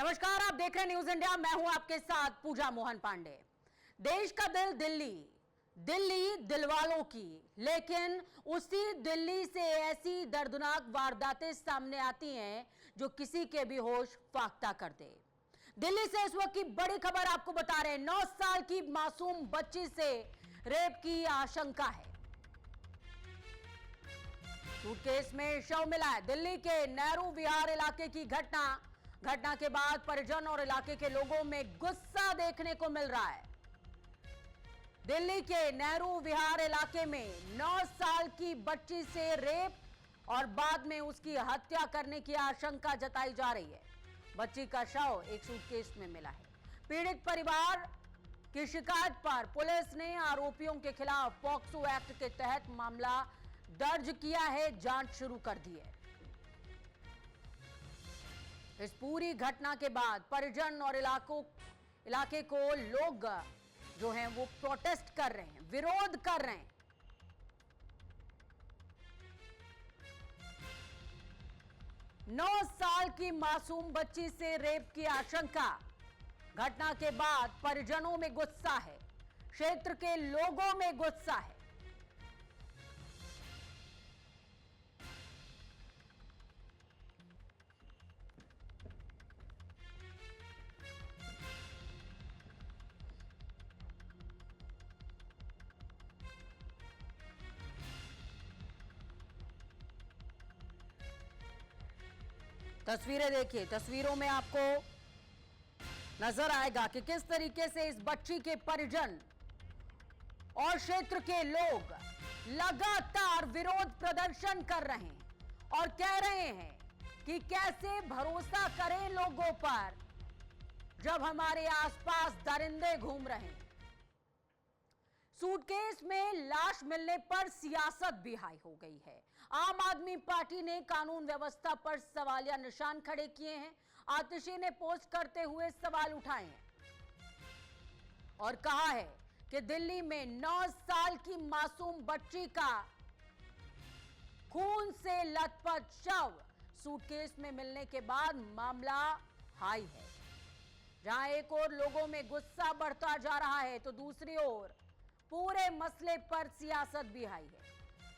नमस्कार, आप देख रहे हैं न्यूज इंडिया। मैं हूं आपके साथ पूजा मोहन पांडे। देश का दिल दिल्ली, दिल्ली दिलवालों की, लेकिन उसी दिल्ली से ऐसी दर्दनाक वारदातें सामने आती हैं जो किसी के भी होश फाख्ता कर दे। दिल्ली से इस वक्त की बड़ी खबर आपको बता रहे हैं। 9 साल की मासूम बच्ची से रेप की आशंका है। सूटकेस में शव मिला है। दिल्ली के नेहरू विहार इलाके की घटना के बाद परिजन और इलाके के लोगों में गुस्सा देखने को मिल रहा है। दिल्ली के नेहरू विहार इलाके में 9 साल की बच्ची से रेप और बाद में उसकी हत्या करने की आशंका जताई जा रही है। बच्ची का शव एक सूटकेस में मिला है। पीड़ित परिवार की शिकायत पर पुलिस ने आरोपियों के खिलाफ पॉक्सो एक्ट के तहत मामला दर्ज किया है, जांच शुरू कर दी है। इस पूरी घटना के बाद परिजन और इलाके को लोग जो हैं वो प्रोटेस्ट कर रहे हैं, विरोध कर रहे हैं। नौ साल की मासूम बच्ची से रेप की आशंका। घटना के बाद परिजनों में गुस्सा है, क्षेत्र के लोगों में गुस्सा है। तस्वीरें देखिए, तस्वीरों में आपको नजर आएगा कि किस तरीके से इस बच्ची के परिजन और क्षेत्र के लोग लगातार विरोध प्रदर्शन कर रहे हैं और कह रहे हैं कि कैसे भरोसा करें लोगों पर जब हमारे आसपास दरिंदे घूम रहे हैं। सूटकेस में लाश मिलने पर सियासत भी हाई हो गई है। आम आदमी पार्टी ने कानून व्यवस्था पर सवालिया निशान खड़े किए हैं। आतिशी ने पोस्ट करते हुए सवाल उठाए हैं और कहा है कि दिल्ली में 9 साल की मासूम बच्ची का खून से लथपथ शव सूटकेस में मिलने के बाद मामला हाई है। जहां एक ओर लोगों में गुस्सा बढ़ता जा रहा है तो दूसरी ओर पूरे मसले पर सियासत भी हाई है।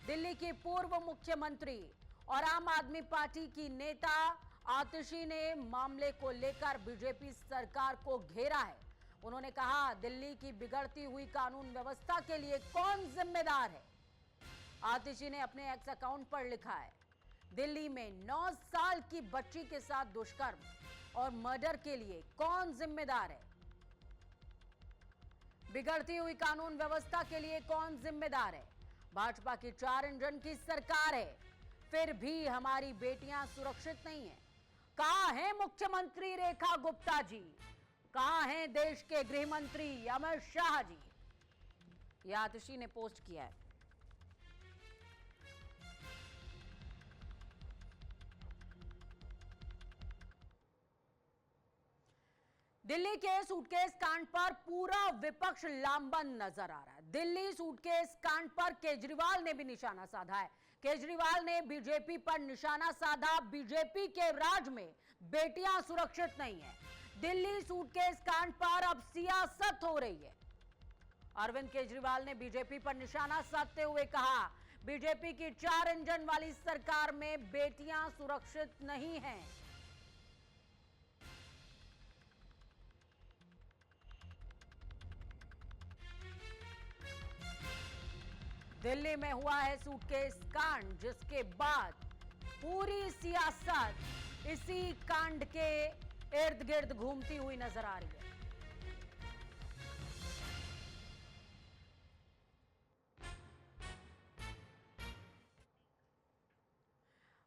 दिल्ली की पूर्व मुख्यमंत्री और आम आदमी पार्टी की नेता आतिशी ने मामले को लेकर बीजेपी सरकार को घेरा है। उन्होंने कहा, दिल्ली की बिगड़ती हुई कानून व्यवस्था के लिए कौन जिम्मेदार है। आतिशी ने अपने एक्स अकाउंट पर लिखा है, दिल्ली में 9 साल की बच्ची के साथ दुष्कर्म और मर्डर के लिए कौन जिम्मेदार है। बिगड़ती हुई कानून व्यवस्था के लिए कौन जिम्मेदार है। भाजपा की 4 इंजन की सरकार है, फिर भी हमारी बेटियां सुरक्षित नहीं है। कहां है मुख्यमंत्री रेखा गुप्ता जी, कहां हैं देश के गृह मंत्री अमित शाह जी। यह आतिशी ने पोस्ट किया है। दिल्ली के सूटकेस कांड पर पूरा विपक्ष लामबंद नजर आ रहा है। दिल्ली सूटकेस कांड पर केजरीवाल ने भी निशाना साधा है। केजरीवाल ने बीजेपी पर निशाना साधा। बीजेपी के राज में बेटियां सुरक्षित नहीं है। दिल्ली सूटकेस कांड पर अब सियासत हो रही है। अरविंद केजरीवाल ने बीजेपी पर निशाना साधते हुए कहा, बीजेपी की 4 इंजन वाली सरकार में बेटियां सुरक्षित नहीं हैं। दिल्ली में हुआ है सूटकेस कांड, जिसके बाद पूरी सियासत इसी कांड के इर्द गिर्द घूमती हुई नजर आ रही है।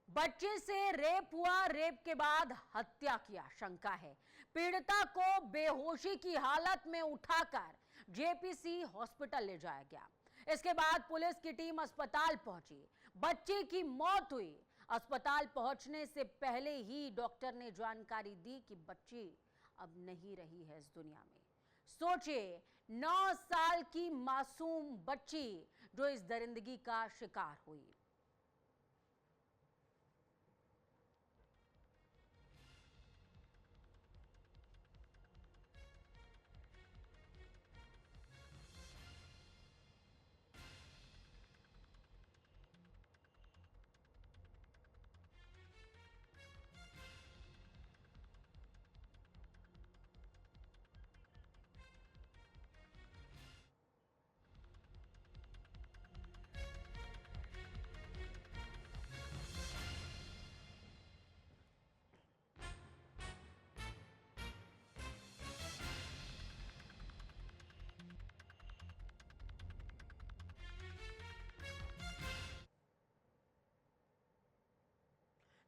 बच्चे से रेप हुआ, रेप के बाद हत्या की आशंका है। पीड़िता को बेहोशी की हालत में उठाकर जेपीसी हॉस्पिटल ले जाया गया। इसके बाद पुलिस की टीम अस्पताल पहुंची। बच्ची की मौत हुई। अस्पताल पहुंचने से पहले ही डॉक्टर ने जानकारी दी कि बच्ची अब नहीं रही है इस दुनिया में। सोचिए, 9 साल की मासूम बच्ची जो इस दरिंदगी का शिकार हुई।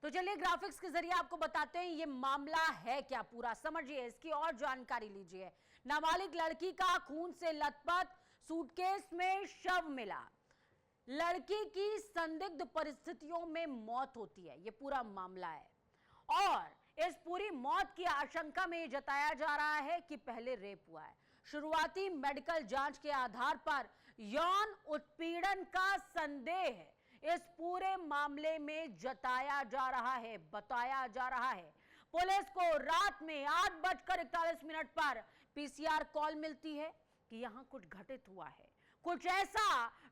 तो चलिए ग्राफिक्स के जरिए आपको बताते हैं ये मामला है क्या, पूरा समझिए, इसकी और जानकारी लीजिए। नाबालिग लड़की का खून से लथपथ सूटकेस में शव मिला, लड़की की संदिग्ध परिस्थितियों में मौत होती है, ये पूरा मामला है। और इस पूरी मौत की आशंका में जताया जा रहा है कि पहले रेप हुआ है। शुरुआती मेडिकल जांच के आधार पर यौन उत्पीड़न का संदेह इस पूरे मामले में जताया जा रहा है, बताया जा रहा है। पुलिस को रात में 8:41 पर पीसीआर कॉल मिलती है कि यहां कुछ घटित हुआ है, कुछ ऐसा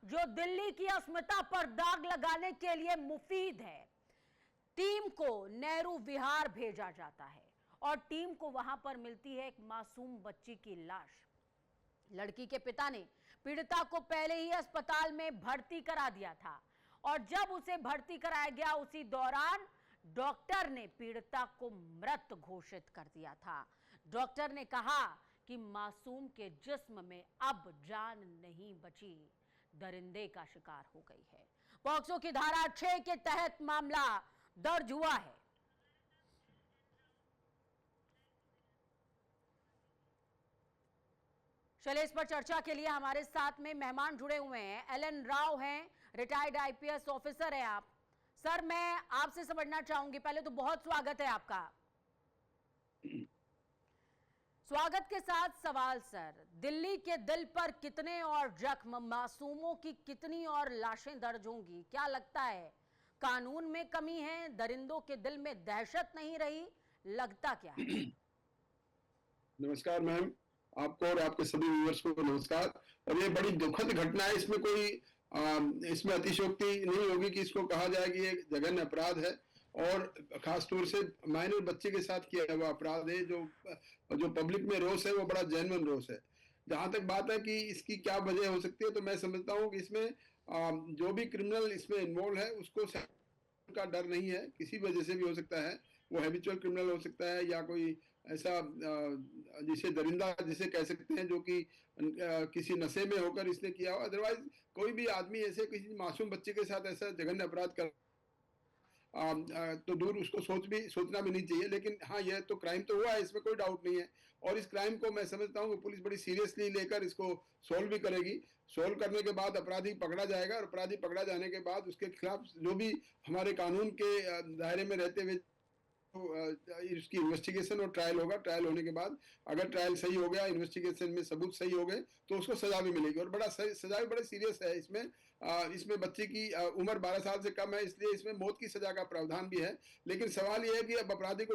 जो दिल्ली की अस्मिता पर दाग लगाने के लिए मुफीद है। टीम को नेहरू विहार भेजा जाता है और टीम को वहां पर मिलती है एक मासूम बच्ची की लाश। लड़की के पिता ने पीड़िता को पहले ही अस्पताल में भर्ती करा दिया था और जब उसे भर्ती कराया गया उसी दौरान डॉक्टर ने पीड़िता को मृत घोषित कर दिया था। डॉक्टर ने कहा कि मासूम के जिस्म में अब जान नहीं बची, दरिंदे का शिकार हो गई है। पॉक्सो की धारा 6 के तहत मामला दर्ज हुआ है। चलिए इस पर चर्चा के लिए हमारे साथ में मेहमान जुड़े हुए हैं। एलन राव हैं, रिटायर्ड आईपीएस ऑफिसर हैं आप। सर, मैं आपसे समझना चाहूंगी, पहले तो बहुत स्वागत है आपका। स्वागत के साथ सवाल सर, दिल्ली के दिल पर कितने और जख्म, मासूमों की कितनी और लाशें दर्ज होंगी, क्या लगता है? कानून में कमी है, दरिंदों के दिल में दहशत नहीं रही, लगता क्या है? नमस्कार मैम, आपको और आपके सभी व्यूअर्स को नमस्कार। और ये बड़ी दुखद घटना है, इसमें कोई इसमें अतिशयोक्ति नहीं होगी कि इसको कहा जाए कि ये जघन्य अपराध है और खास तौर से माइनर बच्चे के साथ किया हुआ अपराध है। जो पब्लिक में रोष है वो बड़ा जेन्युइन रोष है। जहां तक बात है कि इसकी क्या वजह हो सकती है, तो मैं समझता हूँ कि इसमें जो भी क्रिमिनल इसमें इन्वॉल्व है उसको का डर नहीं है, किसी वजह से भी हो सकता है। वो हैबिचुअल क्रिमिनल हो सकता है या कोई ऐसा जिसे दरिंदा जिसे कह सकते हैं, जो कि किसी नशे में होकर इसने किया हो। अदरवाइज कोई भी आदमी ऐसे किसी मासूम बच्चे के साथ ऐसा जघन्य अपराध कर तो दूर उसको सोचना भी नहीं चाहिए। लेकिन हाँ, यह तो क्राइम तो हुआ है, इसमें कोई डाउट नहीं है। और इस क्राइम को मैं समझता हूँ कि पुलिस बड़ी सीरियसली लेकर इसको सोल्व भी करेगी। सोल्व करने के बाद अपराधी पकड़ा जाएगा और अपराधी पकड़ा जाने के बाद उसके खिलाफ जो भी हमारे कानून के दायरे में रहते हुए इसकी इन्वेस्टिगेशन और ट्रायल होगा। ट्रायल होने के बाद अगर ट्रायल सही हो गया, इन्वेस्टिगेशन में सबूत सही हो गए, तो उसको सजा भी मिलेगी। और सजा भी बड़ा सीरियस है इसमें। इसमें बच्चे की उम्र 12 साल से कम है, इसलिए इसमें मौत की सजा का प्रावधान भी है। लेकिन सवाल यह है कि अब अपराधी को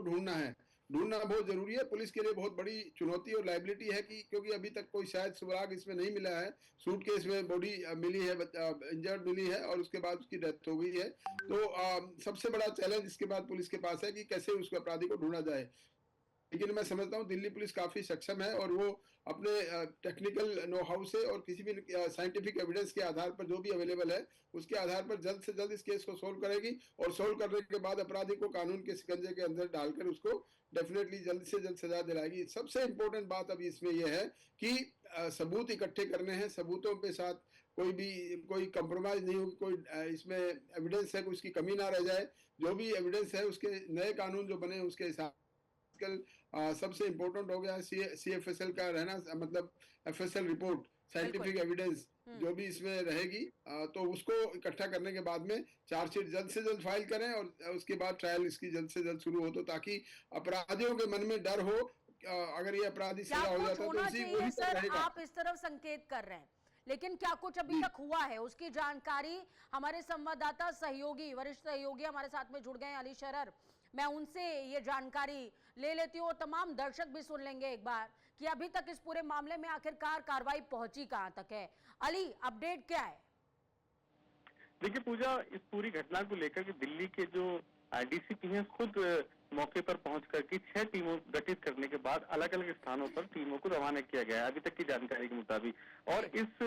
ढूंढना बहुत जरूरी है। पुलिस के लिए बहुत बड़ी चुनौती और लाइबिलिटी है कि क्योंकि अभी तक कोई शायद सुराग इसमें नहीं मिला है। सूटकेस में बॉडी मिली है, इंजर्ड मिली है और उसके बाद उसकी डेथ हो गई है। तो सबसे बड़ा चैलेंज इसके बाद पुलिस के पास है कि कैसे उस अपराधी को ढूंढा जाए। लेकिन मैं समझता हूँ दिल्ली पुलिस काफी सक्षम है और वो अपने टेक्निकल नो हाउ से और किसी भी साइंटिफिक एविडेंस के आधार पर जो भी अवेलेबल है उसके आधार पर जल्द से जल्द इस केस को सोल्व करेगी। और सोल्व करने के बाद अपराधी को कानून के शिकंजे के अंदर डालकर उसको डेफिनेटली जल्द से जल्द सजा दिलाएगी। सबसे इंपॉर्टेंट बात अभी इसमें यह है कि सबूत इकट्ठे करने हैं। सबूतों के साथ कोई कंप्रोमाइज नहीं होगी, कोई इसमें एविडेंस है उसकी कमी ना रह जाए। जो भी एविडेंस है उसके नए कानून जो बने उसके हिसाब सबसे इंपॉर्टेंट हो गया CFSL का रहना, मतलब FSL रिपोर्ट, साइंटिफिक एविडेंस जो भी इसमें रहेगी, तो उसको इकट्ठा करने के बाद में चार्जशीट जल्द से जल्द फाइल करें और उसके बाद ट्रायल इसकी जल्द से जल्द शुरू हो, तो ताकि अपराधियों के मन में डर हो। अगर ये अपराधी सजा हो जाता है तो वही सर रहेगा। आप इस तरफ संकेत कर रहे हैं, लेकिन क्या कुछ अभी तक हुआ है उसकी जानकारी हमारे संवाददाता सहयोगी, वरिष्ठ सहयोगी हमारे साथ में जुड़ गए हैं, अली शरर। मैं उनसे ये जानकारी ले लेती हूँ, तमाम दर्शक भी सुन लेंगे एक बार कि अभी तक इस पूरे मामले में आखिरकार कार्रवाई पहुंची कहां तक है। अली, अपडेट क्या है? देखिए पूजा, इस पूरी घटना को लेकर के दिल्ली के जो डीसीपी हैं खुद मौके पर पहुंच करके 6 टीमों गठित करने के बाद अलग अलग स्थानों पर टीमों को रवाना किया गया है अभी तक की जानकारी के मुताबिक। और इस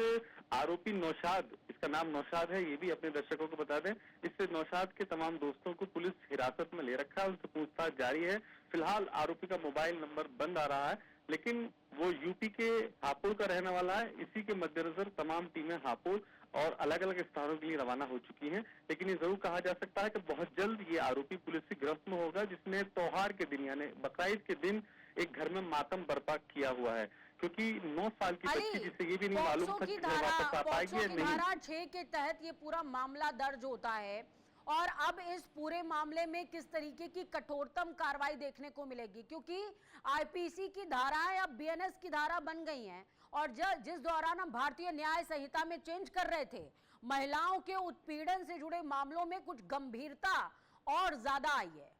आरोपी नौशाद, इसका नाम नौशाद है, ये भी अपने दर्शकों को बता दें। इस नौशाद के तमाम दोस्तों को पुलिस हिरासत में ले रखा है, उनसे पूछताछ जारी है। फिलहाल आरोपी का मोबाइल नंबर बंद आ रहा है, लेकिन वो यूपी के हापुड़ का रहने वाला है। इसी के मद्देनजर तमाम टीमें हापुड़ और अलग अलग स्थानों के लिए रवाना हो चुकी हैं। लेकिन ये जरूर कहा जा सकता है कि बहुत जल्द ये आरोपी पुलिस की गिरफ्त में होगा, जिसने त्योहार के दिन यानी बकरीद के दिन एक घर में मातम बर्पा किया हुआ है, क्योंकि 9 साल की बच्ची जिसे ये भी नहीं मालूम था कि घर वापस आ पाएगी या नहीं। धारा 6 के तहत ये पूरा मामला दर्ज होता है और अब इस पूरे मामले में किस तरीके की कठोरतम कार्रवाई देखने को मिलेगी, क्योंकि आईपीसी की धाराएं अब बीएनएस की धारा बन गई हैं और जिस दौरान हम भारतीय न्याय संहिता में चेंज कर रहे थे, महिलाओं के उत्पीड़न से जुड़े मामलों में कुछ गंभीरता और ज्यादा आई है।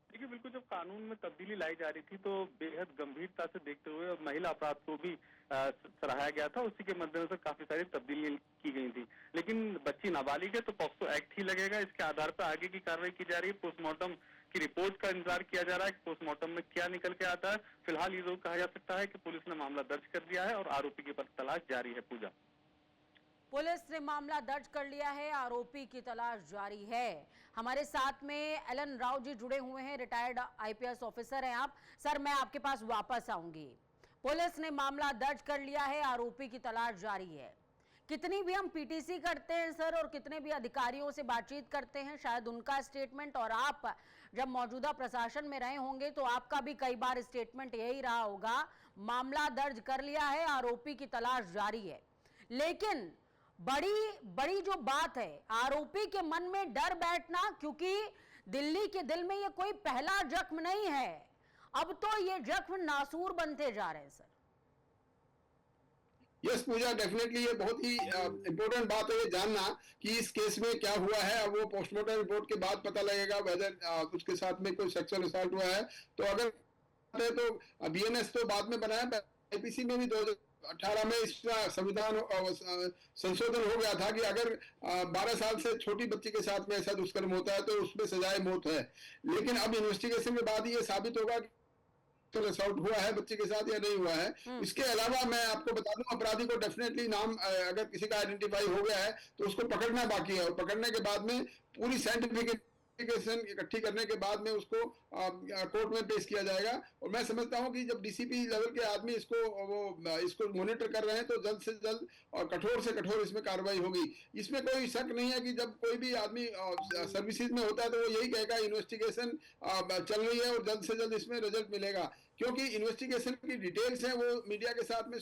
देखिए, बिल्कुल जब कानून में तब्दीली लाई जा रही थी तो बेहद गंभीरता से देखते हुए और महिला अपराध को भी सराहाया गया था। उसी के मद्देनजर काफी सारी तब्दीलियां की गई थी। लेकिन बच्ची नाबालिग है तो पॉक्सो एक्ट ही लगेगा। इसके आधार पर आगे की कार्रवाई की जा रही है। पोस्टमार्टम की रिपोर्ट का इंतजार किया जा रहा है कि पोस्टमार्टम में क्या निकल के आता है। फिलहाल ये जरूर कहा जा सकता है कि पुलिस ने मामला दर्ज कर दिया है और आरोपी की तलाश जारी है। पूजा, पुलिस ने मामला दर्ज कर लिया है, आरोपी की तलाश जारी है। हमारे साथ में एलन राव जी जुड़े हुए हैं, रिटायर्ड आईपीएस ऑफिसर हैं आप। सर, मैं आपके पास वापस आऊंगी। पुलिस ने मामला दर्ज कर लिया है, आरोपी की तलाश जारी है। कितनी भी हम पीटीसी करते हैं सर और कितने भी अधिकारियों से बातचीत करते हैं, शायद उनका स्टेटमेंट, और आप जब मौजूदा प्रशासन में रहे होंगे तो आपका भी कई बार स्टेटमेंट यही रहा होगा, मामला दर्ज कर लिया है, आरोपी की तलाश जारी है। लेकिन बड़ी जो बात है, आरोपी के मन में डर बैठना, क्योंकि दिल्ली के दिल में ये कोई पहला जख्म नहीं है, अब तो ये जख्म नासूर बनते जा रहे हैं सर। यस पूजा, डेफिनेटली ये बहुत ही इम्पोर्टेंट बात है ये जानना कि इस केस में क्या हुआ है। अब वो पोस्टमार्टम रिपोर्ट के बाद पता लगेगा वेदर उसके साथ में कोई सेक्सुअल असॉल्ट हुआ है। तो अगर तो बीएनएस तो बाद में बनाया, आईपीसी में भी 2018 में इसका संविधान संशोधन हो गया था कि अगर 12 साल से छोटी बच्ची के साथ में ऐसा दुष्कर्म होता है तो उसमें सजाए मौत है। लेकिन अब इन्वेस्टिगेशन के बाद ये साबित होगा कि असॉल्ट हुआ है बच्चे के साथ या नहीं हुआ है। इसके अलावा मैं आपको बता दूं, अपराधी को डेफिनेटली नाम अगर किसी का आइडेंटिफाई हो गया है तो उसको पकड़ना बाकी है, और पकड़ने के बाद में पूरी साइंटिफिक इकट्ठी करने के बाद में उसको कोर्ट में पेश किया जाएगा। और मैं समझता हूं कि जब डीसीपी लेवल के आदमी इसको मॉनिटर कर रहे हैं तो जल्द से जल्द और कठोर से कठोर इसमें कार्रवाई होगी। इसमें कोई शक नहीं है कि जब कोई भी आदमी सर्विसेज में होता है तो वो यही कहेगा इन्वेस्टिगेशन चल रही है और जल्द से जल्द इसमें रिजल्ट मिलेगा, क्योंकि इन्वेस्टिगेशन की डिटेल्स हैं वो मीडिया के साथ में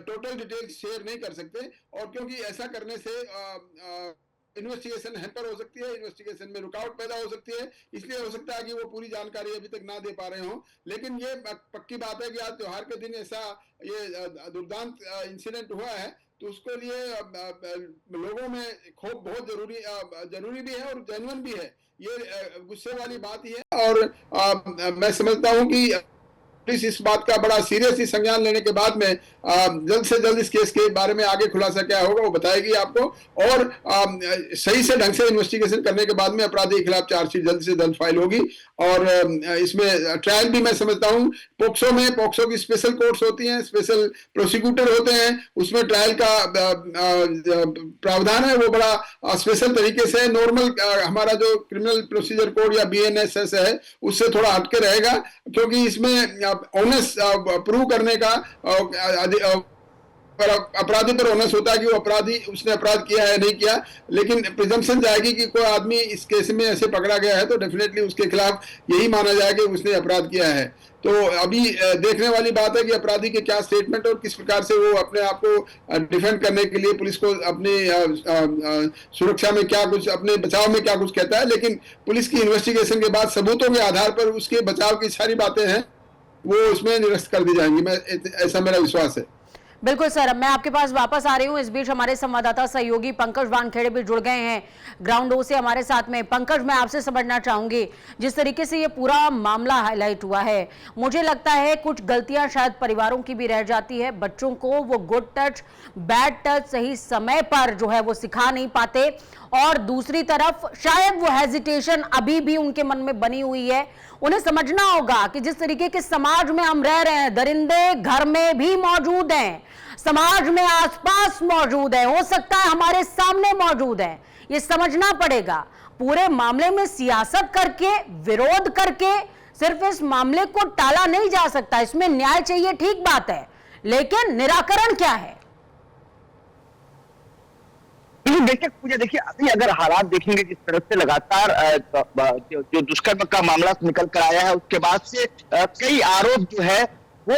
टोटल डिटेल्स शेयर नहीं कर सकते, और क्योंकि ऐसा करने से इन्वेस्टिगेशन हैम्पर हो सकती है, इन्वेस्टिगेशन में रुकावट पैदा हो सकती है। इसलिए हो सकता है कि वो पूरी जानकारी अभी तक ना दे पा रहे हों। लेकिन ये पक्की बात है कि आज त्योहार के दिन ऐसा ये दुर्दांत इंसिडेंट हुआ है तो उसके लिए लोगों में खौफ बहुत जरूरी भी है और जेन्युइन भी है। ये गुस्से वाली बात ही है। और मैं समझता हूं कि पुलिस इस बात का बड़ा सीरियसली संज्ञान लेने के बाद में जल्द से जल्द इस केस के बारे में आगे खुलासा क्या होगा वो बताएगी आपको, और सही से ढंग से इन्वेस्टिगेशन करने के बाद में अपराधी के खिलाफ चार्जशीट जल्द से जल्द फाइल होगी। और इसमें ट्रायल भी मैं समझता हूँ, पोक्सो की स्पेशल कोर्ट्स होती हैं, स्पेशल प्रोसिक्यूटर होते हैं, उसमें ट्रायल का प्रावधान है वो बड़ा स्पेशल तरीके से, नॉर्मल हमारा जो क्रिमिनल प्रोसीजर कोड या बीएनएस है उससे थोड़ा हटके रहेगा, क्योंकि इसमें ऑनेस्ट प्रूव करने का अपराधी पर ऑनेस्ट होता है कि वो अपराधी उसने अपराध किया है नहीं किया। लेकिन प्रिजम्पशन जाएगी कि कोई आदमी इस केस में ऐसे पकड़ा गया है तो डेफिनेटली उसके खिलाफ यही माना जाएगा कि उसने अपराध किया है। तो अभी देखने वाली बात है कि अपराधी के क्या स्टेटमेंट और किस प्रकार से वो अपने आप को डिफेंड करने के लिए पुलिस को अपनी सुरक्षा में क्या कुछ, अपने बचाव में क्या कुछ कहता है। लेकिन पुलिस की इन्वेस्टिगेशन के बाद सबूतों के आधार पर उसके बचाव की सारी बातें हैं वो उसमें निरस्त कर दी जाएंगी, ऐसा मेरा विश्वास है। बिल्कुल सर, मैं आपके पास वापस आ रही हूँ। इस बीच हमारे संवाददाता सहयोगी पंकज वानखेड़े भी जुड़ गए हैं ग्राउंड ओ से हमारे साथ में। पंकज, मैं आपसे समझना चाहूंगी, जिस तरीके से ये पूरा मामला हाईलाइट हुआ है, मुझे लगता है कुछ गलतियां शायद परिवारों की भी रह जाती है। बच्चों को वो गुड टच बैड टच सही समय पर जो है वो सिखा नहीं पाते, और दूसरी तरफ शायद वो हेजिटेशन अभी भी उनके मन में बनी हुई है। उन्हें समझना होगा कि जिस तरीके के समाज में हम रह रहे हैं, दरिंदे घर में भी मौजूद हैं, समाज में आसपास मौजूद है, हो सकता है हमारे सामने मौजूद है। ये समझना पड़ेगा। पूरे मामले में सियासत करके, विरोध करके सिर्फ इस मामले को टाला नहीं जा सकता। इसमें न्याय चाहिए, ठीक बात है, लेकिन निराकरण क्या है? लेकिन बेशक पूजा देखिए, अभी अगर हालात देखेंगे जिस तरह से लगातार जो दुष्कर्म का मामला निकल कर आया है, उसके बाद से कई आरोप जो है वो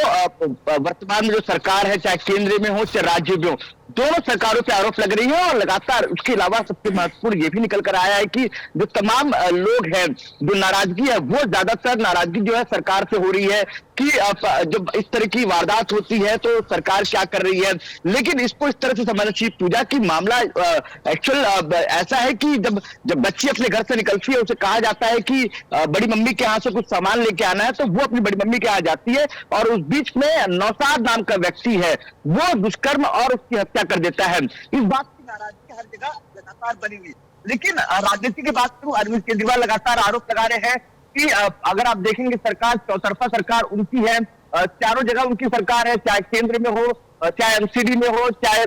वर्तमान में जो सरकार है, चाहे केंद्र में हो चाहे राज्य में हो, दोनों सरकारों पे आरोप लग रही है। और लगातार उसके अलावा सबसे महत्वपूर्ण ये भी निकल कर आया है कि जो तमाम लोग हैं, जो नाराजगी है, वो ज्यादातर नाराजगी जो है सरकार से हो रही है कि जब इस तरह की वारदात होती है तो सरकार क्या कर रही है। लेकिन इसको इस तरह से समझना चाहिए पूजा की मामला एक्चुअल ऐसा है कि जब बच्ची अपने घर से निकलती है, उसे कहा जाता है कि बड़ी मम्मी के यहाँ से कुछ सामान लेके आना है, तो वो अपनी बड़ी मम्मी के यहाँ जाती है और उस बीच में नौशाद नाम का व्यक्ति है, वो दुष्कर्म और उसकी हत्या कर देता है। इस बात की नाराजगी हर जगह लगातार बनी हुई। लेकिन राजनीति की बात करूं, अरविंद केजरीवाल लगातार आरोप लगा रहे हैं कि अगर आप देखेंगे सरकार चौतरफा सरकार उनकी है, चारों जगह उनकी सरकार है, चाहे केंद्र में हो, चाहे एमसीडी में हो, चाहे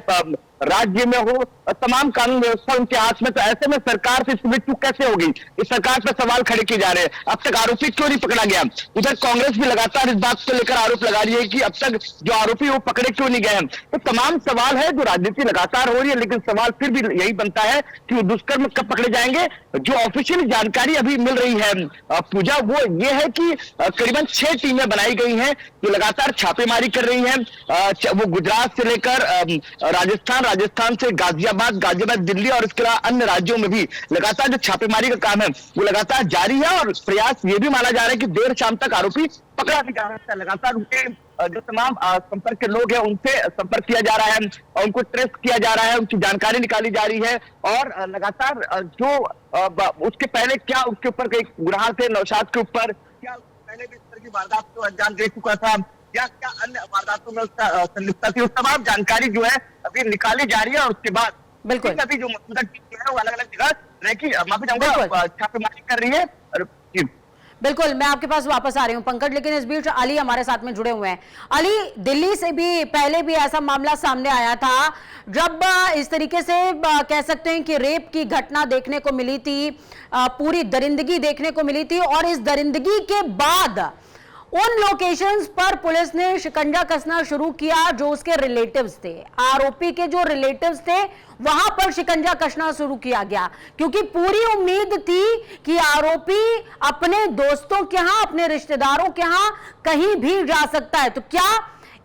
राज्य में हो, तमाम कानून व्यवस्था उनके हाथ में। तो ऐसे में सरकार से इसमें चूक कैसे होगी, इस सरकार पर सवाल खड़े किए जा रहे हैं। अब तक आरोपी क्यों नहीं पकड़ा गया? उधर कांग्रेस भी लगातार इस बात को लेकर आरोप लगा रही है कि अब तक जो आरोपी वो पकड़े क्यों नहीं गए हैं। तो तमाम सवाल है, जो राजनीति लगातार हो रही है, लेकिन सवाल फिर भी यही बनता है कि वो दुष्कर्म कब पकड़े जाएंगे। जो ऑफिशियल जानकारी अभी मिल रही है पूजा, वो ये है कि करीबन 6 टीमें बनाई गई हैं जो लगातार छापेमारी कर रही हैं। वो गुजरात से लेकर राजस्थान से गाजियाबाद, दिल्ली और इसके अलावा अन्य राज्यों में भी लगातार जो छापेमारी का काम है वो लगातार जारी है। और प्रयास ये भी माना जा रहा है कि देर शाम तक आरोपी पकड़ा भी जा सकता है। लगातार उनके जो तमाम संपर्क के लोग हैं उनसे संपर्क किया जा रहा है और उनको ट्रेस किया जा रहा है, उनकी जानकारी निकाली जा रही है। और लगातार जो उसके पहले क्या उसके ऊपर कई गुनाह थे, नौशाद के ऊपर क्या पहले भी इस तरह की वारदात को अंजाम दे चुका था या क्या अन्य वारदातों में उसका संलिप्तता थी, उस तमाम जानकारी जो है अभी निकाली जा रही है। और उसके बाद बिल्कुल अभी जो मौजूदा टीम है वो अलग अलग जगह रह की माफी चाहूंगा छापेमारी कर रही है। बिल्कुल, मैं आपके पास वापस आ रही हूं पंकज, लेकिन इस बीच अली हमारे साथ में जुड़े हुए हैं। अली, दिल्ली से भी पहले भी ऐसा मामला सामने आया था जब इस तरीके से कह सकते हैं कि रेप की घटना देखने को मिली थी, पूरी दरिंदगी देखने को मिली थी। और इस दरिंदगी के बाद उन लोकेशंस पर पुलिस ने शिकंजा कसना शुरू किया जो उसके रिलेटिव्स थे, आरोपी के जो रिलेटिव्स थे वहां पर शिकंजा कसना शुरू किया गया, क्योंकि पूरी उम्मीद थी कि आरोपी अपने दोस्तों के यहां, अपने रिश्तेदारों के यहां कहीं भी जा सकता है। तो क्या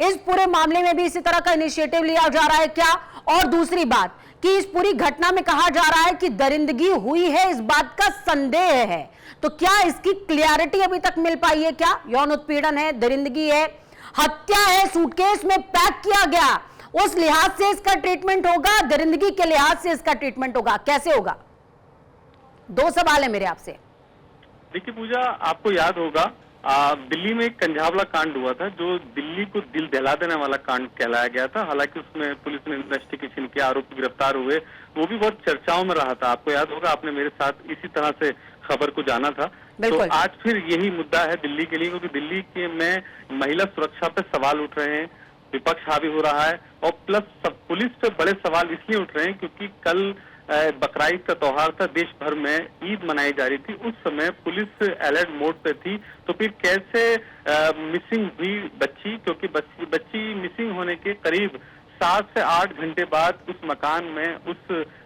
इस पूरे मामले में भी इसी तरह का इनिशिएटिव लिया जा रहा है क्या? और दूसरी बात कि इस पूरी घटना में कहा जा रहा है कि दरिंदगी हुई है, इस बात का संदेह है, तो क्या इसकी क्लियरिटी अभी तक मिल पाई है क्या? यौन उत्पीड़न है, दरिंदगी है, हत्या है, सूटकेस में पैक किया गया, उस लिहाज से इसका ट्रीटमेंट होगा, दरिंदगी के लिहाज से इसका ट्रीटमेंट होगा, कैसे होगा? 2 सवाल है मेरे आपसे। देखिए पूजा, आपको याद होगा दिल्ली में एक कंझावला कांड हुआ था जो दिल्ली को दिल दहला देने वाला कांड कहलाया गया था। हालांकि उसमें पुलिस ने इन्वेस्टिगेशन किया, आरोपी गिरफ्तार हुए, वो भी बहुत चर्चाओं में रहा था। आपको याद होगा, आपने मेरे साथ इसी तरह से खबर को जाना था। तो आज फिर यही मुद्दा है दिल्ली के लिए, क्योंकि दिल्ली के में महिला सुरक्षा पे सवाल उठ रहे हैं, विपक्ष हावी हो रहा है, और प्लस पुलिस पे बड़े सवाल इसलिए उठ रहे हैं क्योंकि कल बकरीद का त्योहार था, देश भर में ईद मनाई जा रही थी, उस समय पुलिस अलर्ट मोड पे थी। तो फिर कैसे मिसिंग हुई बच्ची, क्योंकि बच्ची मिसिंग होने के करीब 7 से 8 घंटे बाद उस मकान में उस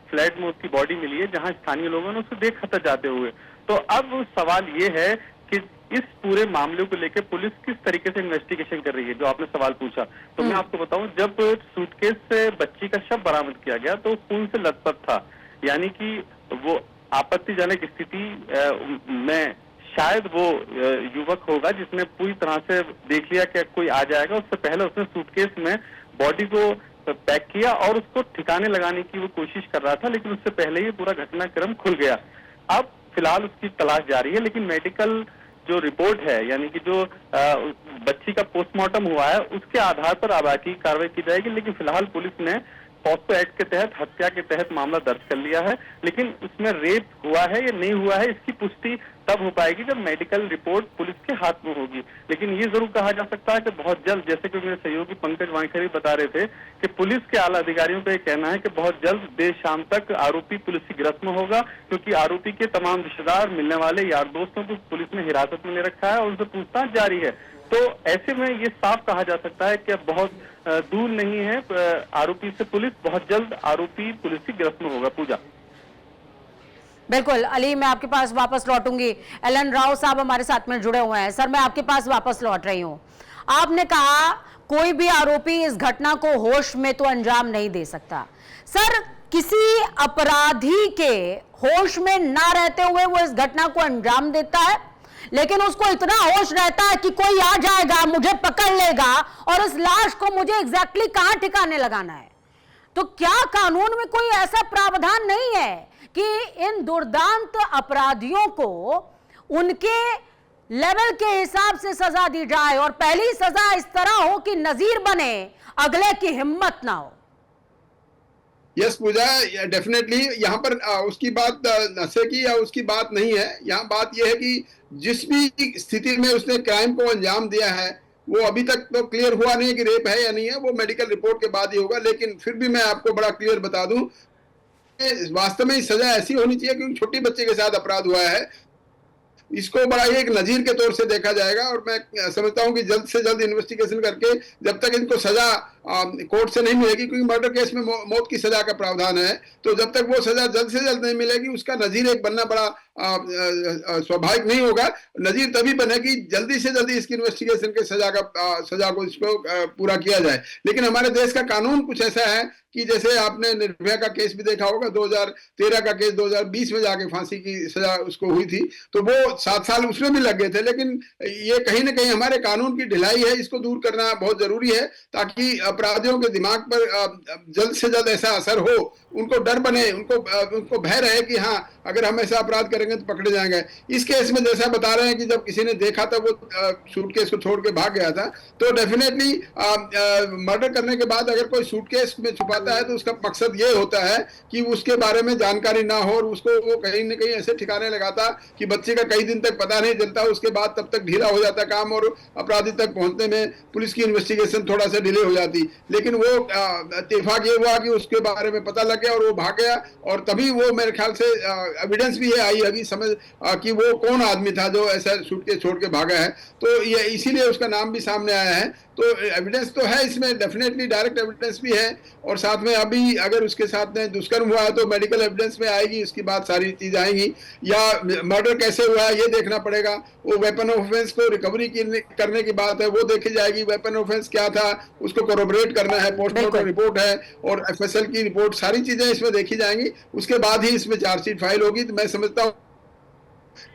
फ्लैट में उसकी बॉडी मिली है, जहां स्थानीय लोगों ने उसे देखा था जाते हुए। तो अब सवाल ये है कि इस पूरे मामले को लेकर पुलिस किस तरीके से इन्वेस्टिगेशन कर रही है, जो आपने सवाल पूछा। तो मैं आपको बताऊं, जब सूटकेस से बच्ची का शव बरामद किया गया तो खून से लथपथ था, यानी कि वो आपत्तिजनक स्थिति में शायद वो युवक होगा जिसने पूरी तरह से देख लिया कि कोई आ जाएगा। उससे पहले उसने सूटकेस में बॉडी को पैक किया और उसको ठिकाने लगाने की वो कोशिश कर रहा था, लेकिन उससे पहले ही पूरा घटनाक्रम खुल गया। अब फिलहाल उसकी तलाश जारी है, लेकिन मेडिकल जो रिपोर्ट है, यानी कि जो बच्ची का पोस्टमार्टम हुआ है, उसके आधार पर अब आगे कार्रवाई की जाएगी। लेकिन फिलहाल पुलिस ने पॉक्सो एक्ट के तहत, हत्या के तहत मामला दर्ज कर लिया है, लेकिन उसमें रेप हुआ है या नहीं हुआ है इसकी पुष्टि तब हो पाएगी जब मेडिकल रिपोर्ट पुलिस के हाथ में होगी। लेकिन ये जरूर कहा जा सकता है कि बहुत जल्द, जैसे कि मेरे सहयोगी पंकज वानखेड़े बता रहे थे कि पुलिस के आला अधिकारियों का ये कहना है कि बहुत जल्द देर शाम तक आरोपी पुलिस की गिरफ्त में होगा, क्योंकि आरोपी के तमाम रिश्तेदार, मिलने वाले, यार दोस्तों को पुलिस ने हिरासत में ले रखा है और उनसे पूछताछ जारी है। तो ऐसे में ये साफ कहा जा सकता है कि अब बहुत दूर नहीं है आरोपी से पुलिस, बहुत जल्द आरोपी पुलिस की गिरफ्त में होगा। पूजा। बिल्कुल अली, मैं आपके पास वापस लौटूंगी। एलन राव साहब हमारे साथ में जुड़े हुए हैं। सर, मैं आपके पास वापस लौट रही हूं। आपने कहा कोई भी आरोपी इस घटना को होश में तो अंजाम नहीं दे सकता। सर, किसी अपराधी के होश में ना रहते हुए वो इस घटना को अंजाम देता है, लेकिन उसको इतना होश रहता है कि कोई आ जाएगा, मुझे पकड़ लेगा और इस लाश को मुझे एग्जैक्टली कहां ठिकाने लगाना है। तो क्या कानून में कोई ऐसा प्रावधान नहीं है कि इन दुर्दांत अपराधियों को उनके लेवल के हिसाब से सजा दी जाए और पहली सजा इस तरह हो कि नजीर बने, अगले की हिम्मत ना हो? यस पूजा, डेफिनेटली यहाँ पर उसकी बात नशे की या उसकी बात नहीं है। यहाँ बात यह है कि जिस भी स्थिति में उसने क्राइम को अंजाम दिया है वो अभी तक तो क्लियर हुआ नहीं कि रेप है या नहीं है, वो मेडिकल रिपोर्ट के बाद ही होगा। लेकिन फिर भी मैं आपको बड़ा क्लियर बता दूं, वास्तव में सजा ऐसी होनी चाहिए क्योंकि छोटी बच्चे के साथ अपराध हुआ है, इसको बड़ा एक नजीर के तौर से देखा जाएगा। और मैं समझता हूं कि जल्द से जल्द इन्वेस्टिगेशन करके जब तक इनको सजा कोर्ट से नहीं मिलेगी, क्योंकि मर्डर केस में मौत की सजा का प्रावधान है, तो जब तक वो सजा जल्द से जल्द नहीं मिलेगी उसका नजीर एक बनना बड़ा स्वाभाविक नहीं होगा। नजीर तभी बनेगी जल्दी से जल्दी इसकी इन्वेस्टिगेशन के सजा को इसको पूरा किया जाए। लेकिन हमारे देश का कानून कुछ ऐसा है कि जैसे आपने निर्भया का केस भी देखा होगा, 2013 का केस 2020 में जाके फांसी की सजा उसको हुई थी, तो वो 7 साल उसमें भी लग गए थे। लेकिन ये कहीं ना कहीं हमारे कानून की ढिलाई है, इसको दूर करना बहुत जरूरी है ताकि अपराधियों के दिमाग पर जल्द से जल्द ऐसा असर हो, उनको डर बने, उनको भय रहे कि हाँ अगर हम ऐसा अपराध करेंगे तो पकड़े जाएंगे। इस केस में जैसा बता रहे हैं कि जब किसी ने देखा था वो सूटकेस को छोड़ के भाग गया था, तो डेफिनेटली मर्डर करने के बाद अगर कोई सूटकेस में छुपाता है तो उसका मकसद ये होता है कि उसके बारे में जानकारी ना हो और उसको वो कहीं न कहीं ऐसे ठिकाने लगाता कि बच्चे का कई दिन तक पता नहीं चलता, उसके बाद तब तक ढीला हो जाता काम और अपराधी तक पहुंचने में पुलिस की इन्वेस्टिगेशन थोड़ा सा डिले हो जाती। लेकिन वो इत्तेफाक ये हुआ कि उसके बारे में पता लग गया और वो भाग गया, और तभी वो मेरे ख्याल से एविडेंस भी है आई अभी समझ कि वो कौन आदमी था जो ऐसा सूटकेस छोड़ के भागा है, तो ये इसीलिए उसका नाम भी सामने आया है। तो एविडेंस तो है इसमें, डेफिनेटली डायरेक्ट एविडेंस भी है, और साथ में अभी अगर उसके साथ में दुष्कर्म हुआ है तो मेडिकल एविडेंस में आएगी, उसकी बात सारी चीज आएंगी, या मर्डर कैसे हुआ है ये देखना पड़ेगा। वो वेपन ऑफ ऑफेंस को रिकवरी करने की बात है, वो देखी जाएगी, वेपन ऑफ ऑफेंस क्या था उसको कोरोबोरेट करना है, पोस्टमार्टम रिपोर्ट है और FSL की रिपोर्ट, सारी चीजें इसमें देखी जाएंगी, उसके बाद ही इसमें चार्जशीट फाइल होगी। तो मैं समझता हूँ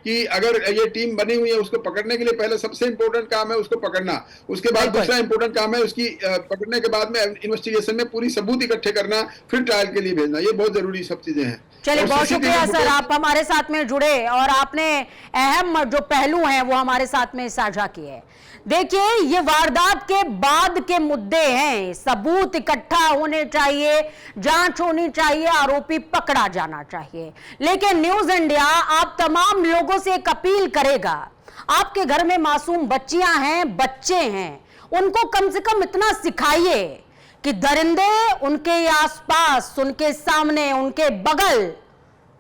कि अगर ये टीम बनी हुई है उसको पकड़ने के लिए पहले सबसे इंपॉर्टेंट काम है उसको पकड़ना, उसके बाद दूसरा इंपॉर्टेंट काम है उसकी पकड़ने के बाद में इन्वेस्टिगेशन में पूरी सबूत इकट्ठे करना, फिर ट्रायल के लिए भेजना, ये बहुत जरूरी सब चीजें हैं। चलिए, बहुत शुक्रिया सर, आप हमारे साथ में जुड़े और आपने अहम जो पहलू हैं वो हमारे साथ में साझा किए। देखिए, ये वारदात के बाद के मुद्दे हैं, सबूत इकट्ठा होने चाहिए, जांच होनी चाहिए, आरोपी पकड़ा जाना चाहिए। लेकिन न्यूज इंडिया आप तमाम लोगों से एक अपील करेगा, आपके घर में मासूम बच्चियां हैं, बच्चे हैं, उनको कम से कम इतना सिखाइए कि दरिंदे उनके आसपास, उनके सामने, उनके बगल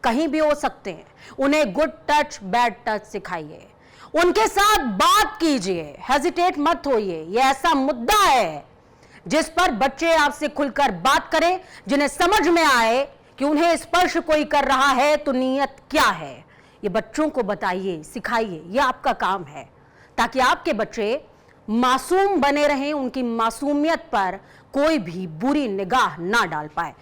कहीं भी हो सकते हैं, उन्हें गुड टच बैड टच सिखाइए, उनके साथ बात कीजिए, हेजिटेट मत होइए। यह ऐसा मुद्दा है जिस पर बच्चे आपसे खुलकर बात करें, जिन्हें समझ में आए कि उन्हें स्पर्श कोई कर रहा है तो नीयत क्या है। ये बच्चों को बताइए, सिखाइए, यह आपका काम है, ताकि आपके बच्चे मासूम बने रहें, उनकी मासूमियत पर कोई भी बुरी निगाह ना डाल पाए।